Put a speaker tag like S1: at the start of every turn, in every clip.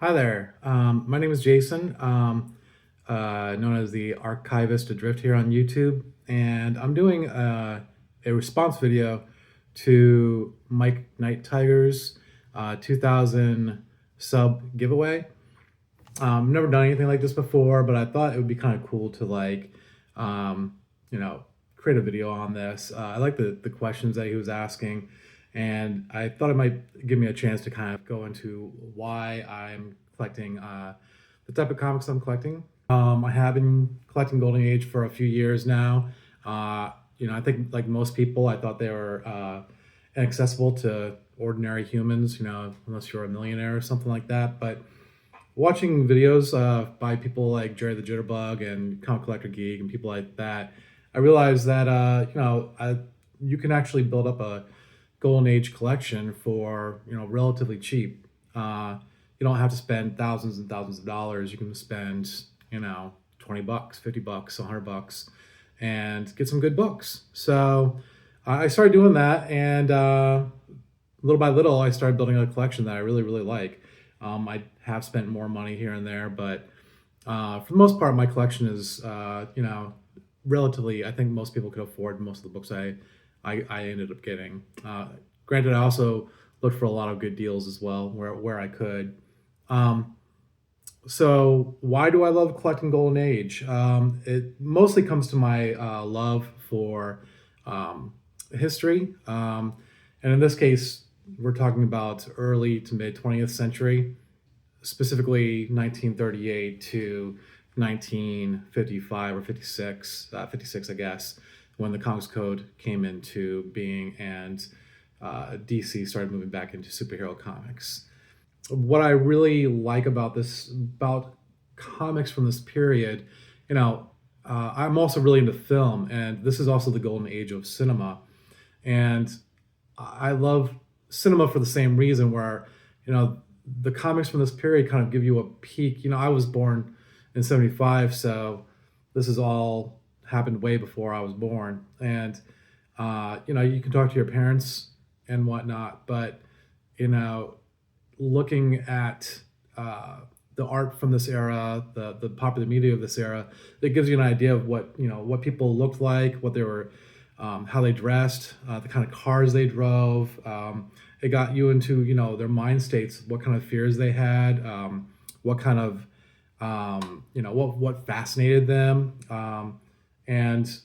S1: Hi there. My name is Jason, known as the Archivist Adrift here on YouTube, and I'm doing a response video to Mike Night Tiger's 2000 sub giveaway. Never done anything like this before, but I thought it would be kind of cool to um, you know, create a video on this. I like the questions that he was asking, and I thought it might give me a chance to kind of go into why I'm collecting the type of comics I'm collecting. I have been collecting Golden Age for a few years now. I think like most people, I thought they were inaccessible to ordinary humans. Unless you're a millionaire or something like that, but watching videos by people like Jerry the Jitterbug and Comic Collector Geek and people like that, I realized that you can actually build up a golden age collection for relatively cheap. You don't have to spend thousands and thousands of dollars. You can spend 20 bucks, 50 bucks, $100, and get some good books. So I started doing that, and little by little, I started building a collection that I really, really like. I have spent more money here and there, but for the most part, my collection is, relatively. I think most people could afford most of the books I ended up getting. Granted, I also looked for a lot of good deals as well where I could. Um, so why do I love collecting Golden Age? It mostly comes to my love for um, history, and in this case, we're talking about early to mid 20th century, specifically 1938 to 1955 or 56, 56, I guess, when the Comics Code came into being and DC started moving back into superhero comics. What I really like about comics from this period, you know, I'm also really into film, and this is also the golden age of cinema. And I love cinema for the same reason, where, you know, the comics from this period kind of give you a peek. I was born in 75, so this is all happened way before I was born. And, you can talk to your parents and whatnot, but, you know, looking at the art from this era, the popular media of this era, it gives you an idea of what people looked like, what they were, how they dressed, the kind of cars they drove. It got you into their mind states, what kind of fears they had, what kind of what fascinated them, and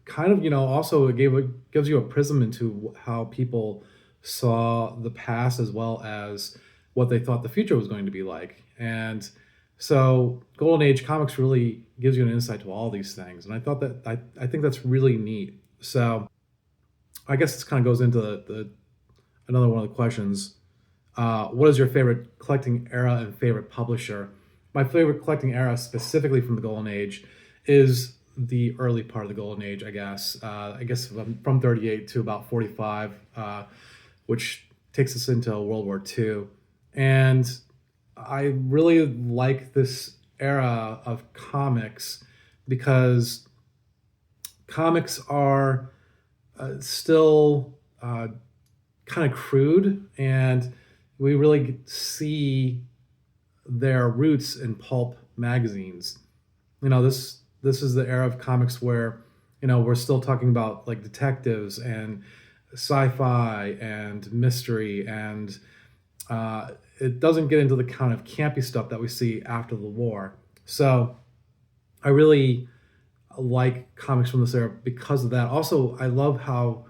S1: kind of also gives you a prism into how people saw the past as well as what they thought the future was going to be like. And so Golden Age comics really gives you an insight to all these things. And I thought that I think that's really neat. So I guess this kind of goes into the another one of the questions. What is your favorite collecting era and favorite publisher? My favorite collecting era, specifically from the Golden Age, is the early part of the Golden Age, I guess. I guess from 38 to about 45, which takes us into World War II. And I really like this era of comics because comics are still kind of crude, and we really see their roots in pulp magazines. This is the era of comics where we're still talking about like detectives and sci-fi and mystery, and it doesn't get into the kind of campy stuff that we see after the war. So I really like comics from this era because of that. Also, I love how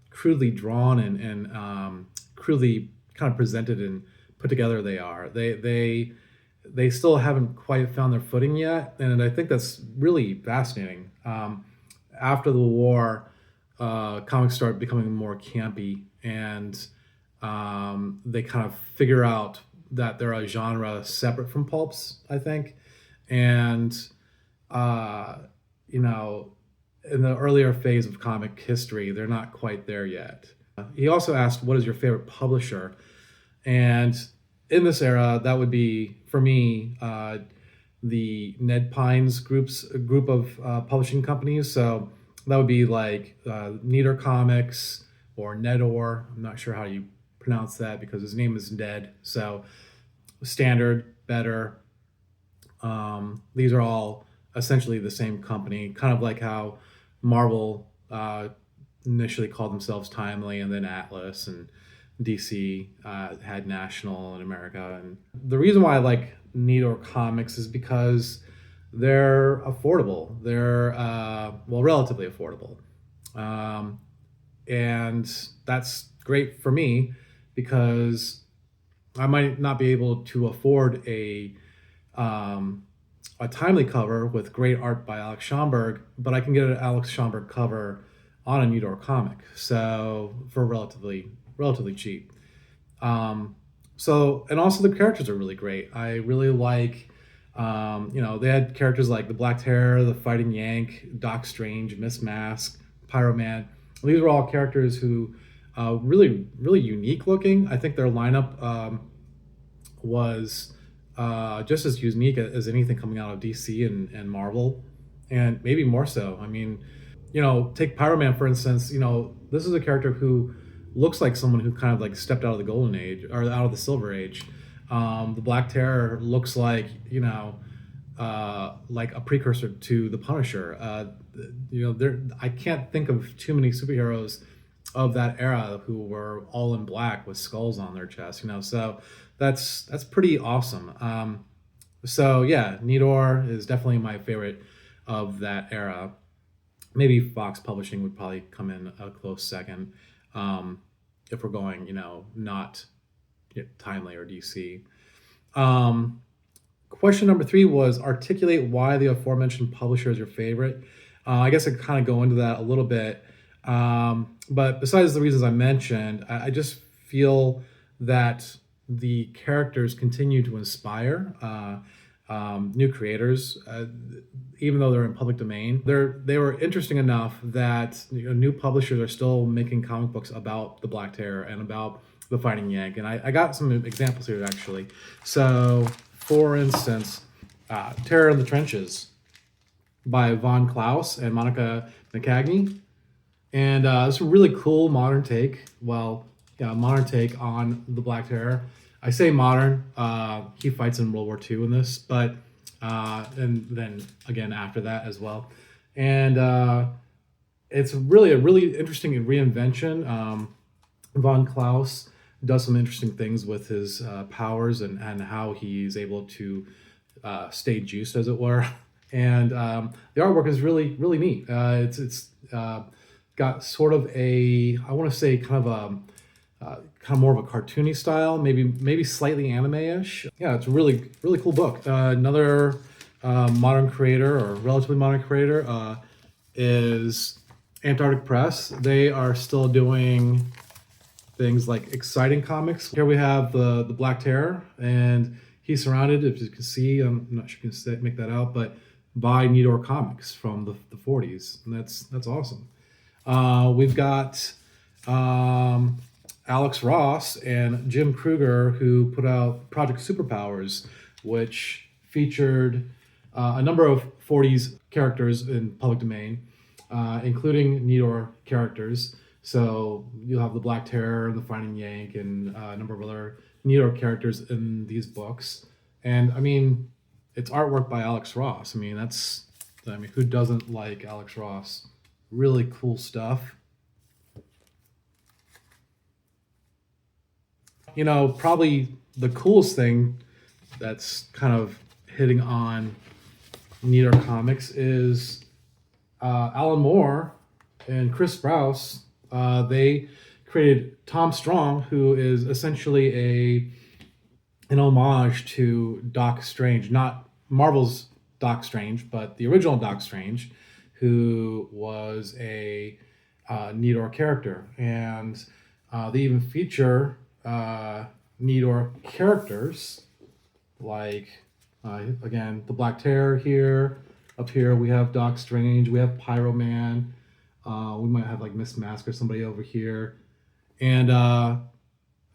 S1: crudely drawn and crudely kind of presented and put together they are. They still haven't quite found their footing yet, and I think that's really fascinating. After the war, comics start becoming more campy, and they kind of figure out that they're a genre separate from pulps, I think. And uh, you know, in the earlier phase of comic history, they're not quite there yet. He also asked, "What is your favorite publisher?" And in this era, that would be for me the Ned Pines group of publishing companies. So that would be like Neater Comics or Nedor. I'm not sure how you pronounce that because his name is Ned. So Standard, Better. These are all essentially the same company, kind of like how Marvel initially called themselves Timely, and then Atlas, and DC had National in America. And the reason why I like Needor Comics is because they're affordable. They're well, relatively affordable, um, and that's great for me because I might not be able to afford um, a Timely cover with great art by Alex Schomburg, but I can get an Alex Schomburg cover on a Needor comic, so for relatively cheap. Um, and also the characters are really great. I really like, they had characters like the Black Terror, the Fighting Yank, Doc Strange, Miss Mask, Pyro Man. These are all characters who really unique looking. I think their lineup was just as unique as anything coming out of DC and Marvel, and maybe more so. I mean, take Pyro Man for instance. This is a character who looks like someone who kind of like stepped out of the Golden Age or out of the Silver Age. The Black Terror looks like a precursor to the Punisher. I can't think of too many superheroes of that era who were all in black with skulls on their chest. So that's pretty awesome. So yeah, Needor is definitely my favorite of that era. Maybe Fox Publishing would probably come in a close second, if we're going, not Timely or DC. Um, Question number 3 was articulate why the aforementioned publisher is your favorite. I guess I could kind of go into that a little bit. But besides the reasons I mentioned, I just feel that the characters continue to inspire new creators, even though they're in public domain. They were interesting enough that new publishers are still making comic books about the Black Terror and about the Fighting Yank. And I got some examples here actually. So, for instance, Terror in the Trenches by Von Klaus and Monica McCagney. And it's a really cool modern take. Well, yeah, modern take on the Black Terror. I say modern. He fights in World War II in this, but and then again after that as well. And it's really a really interesting reinvention. Von Klaus does some interesting things with his powers and how he's able to stay juiced, as it were. And the artwork is really neat. It's got sort of I want to say kind of more of a cartoony style, maybe slightly anime-ish. Yeah, it's a really cool book. Another modern creator or relatively modern creator is Antarctic Press. They are still doing things like exciting comics. Here we have the Black Terror, and he's surrounded, if you can see, I'm not sure if you can make that out, but by Needor Comics from the 40s, and that's awesome. We've got Alex Ross and Jim Kruger, who put out Project Superpowers, which featured a number of 40s characters in public domain, including Needor characters. So you'll have the Black Terror and the Fighting Yank and a number of other Needor characters in these books. And I mean, it's artwork by Alex Ross. I mean, who doesn't like Alex Ross? Really cool stuff. Probably the coolest thing that's kind of hitting on Needor Comics is Alan Moore and Chris Sprouse. They created Tom Strong, who is essentially an homage to Doc Strange, not Marvel's Doc Strange, but the original Doc Strange, who was a Needor character. And they even feature Needor characters like, again, the Black Terror here. Up here we have Doc Strange, we have Pyro Man, we might have like Miss Mask or somebody over here. And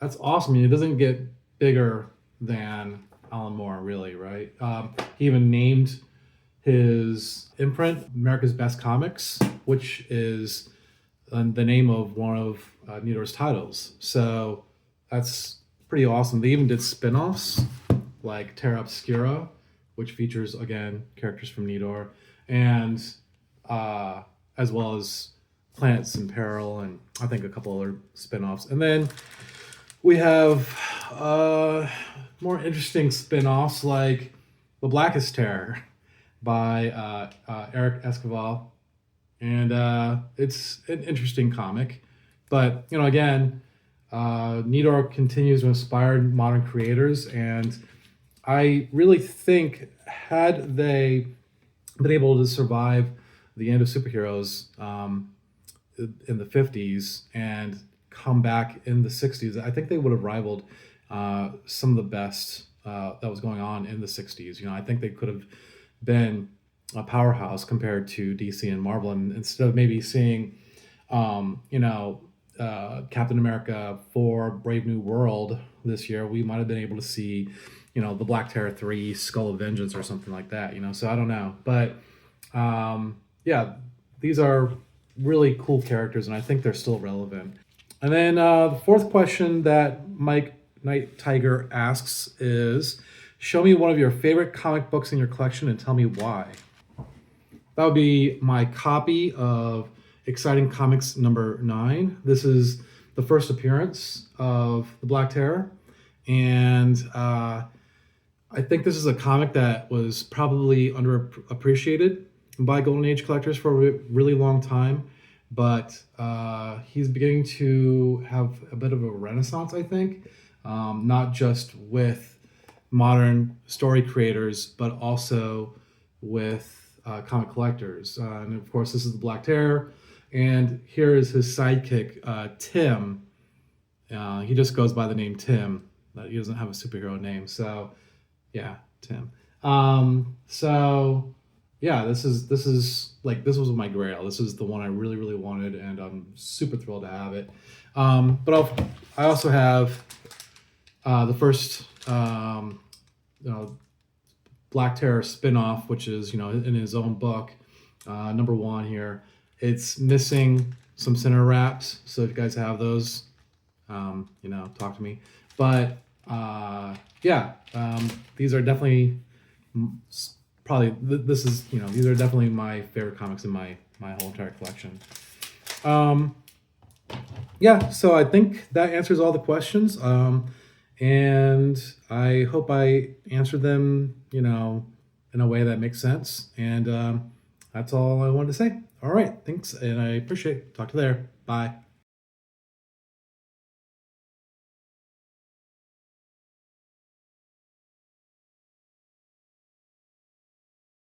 S1: that's awesome. I mean, it doesn't get bigger than Alan Moore, really, right? He even named his imprint America's Best Comics, which is the name of one of Needor's titles. So that's pretty awesome. They even did spin-offs like Terra Obscura, which features again characters from Nidor, and as well as Planets in Peril, and I think a couple other spin-offs. And then we have more interesting spin-offs like The Blackest Terror by Eric Esquivel, and it's an interesting comic. But again, Nidor continues to inspire modern creators, and I really think had they been able to survive the end of superheroes in the 50s and come back in the 60s, I think they would have rivaled some of the best that was going on in the 60s. I think they could have been a powerhouse compared to DC and Marvel. And instead of maybe seeing, Captain America 4 Brave New World this year, we might have been able to see, the Black Terror 3 Skull of Vengeance or something like that, so I don't know. But yeah, these are really cool characters, and I think they're still relevant. And then the fourth question that Mike Night Tiger asks is, show me one of your favorite comic books in your collection and tell me why. That would be my copy of Exciting Comics number 9. This is the first appearance of the Black Terror. And I think this is a comic that was probably underappreciated by Golden Age collectors for a really long time. But he's beginning to have a bit of a renaissance, I think. Not just with modern story creators, but also with comic collectors. And of course, this is the Black Terror. And here is his sidekick, Tim. He just goes by the name Tim. He doesn't have a superhero name. So, yeah, Tim. So, yeah, this was my grail. This is the one I really, really wanted, and I'm super thrilled to have it. But I also have the first, Black Terror spin-off, which is, in his own book, number 1 here. It's missing some center wraps, so if you guys have those, talk to me. But yeah, these are definitely probably these are definitely my favorite comics in my whole entire collection. Yeah, so I think that answers all the questions, and I hope I answered them, in a way that makes sense. And that's all I wanted to say. All right, thanks, and I appreciate it. Talk to you there. Bye.